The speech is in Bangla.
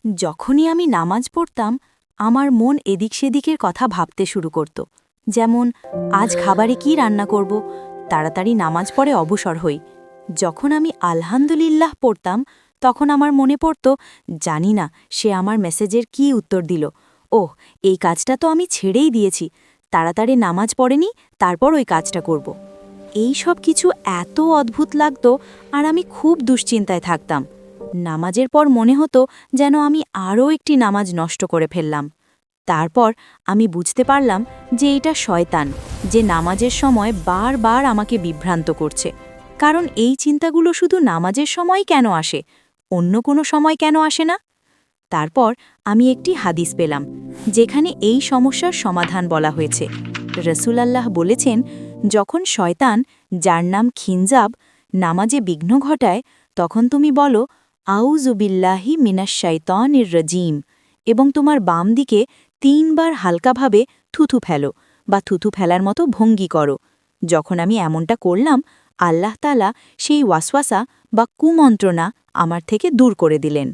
যখনই আমি নামাজ পড়তাম আমার মন এদিক সেদিকের কথা ভাবতে শুরু করত। যেমন আজ খাবারে কি রান্না করব, তাড়াতাড়ি নামাজ পড়ে অবসর হই। যখন আমি আলহামদুলিল্লাহ পড়তাম তখন আমার মনে পড়ত, জানি না সে আমার মেসেজের কি উত্তর দিল। ওহ, এই কাজটা তো আমি ছেড়েই দিয়েছি, তাড়াতাড়ি নামাজ পড়েনি, তারপর ওই কাজটা করব। এই সব কিছু এত অদ্ভুত লাগত আর আমি খুব দুশ্চিন্তায় থাকতাম। নামাজের পর মনে হতো যেন আমি আরও একটি নামাজ নষ্ট করে ফেললাম। তারপর আমি বুঝতে পারলাম যে এটা শয়তান, যে নামাজের সময় বারবার আমাকে বিভ্রান্ত করছে। কারণ এই চিন্তাগুলো শুধু নামাজের সময় কেন আসে, অন্য কোনো সময় কেন আসে না? তারপর আমি একটি হাদিস পেলাম যেখানে এই সমস্যার সমাধান বলা হয়েছে। রসুলাল্লাহ বলেছেন, যখন শয়তান, যার নাম খিনজাব, নামাজে বিঘ্ন ঘটায় তখন তুমি বলো আউযুবিল্লাহি মিনাশ শাইতানির রাজিম এবং তোমার বাম দিকে ৩ বার হালকাভাবে থুথু ফেলো বা থুথু ফেলার মতো ভঙ্গি করো। যখন আমি এমনটা করলাম, আল্লাহ তাআলা সেই ওয়াসওয়াসা বা কুমন্ত্রণা আমার থেকে দূর করে দিলেন।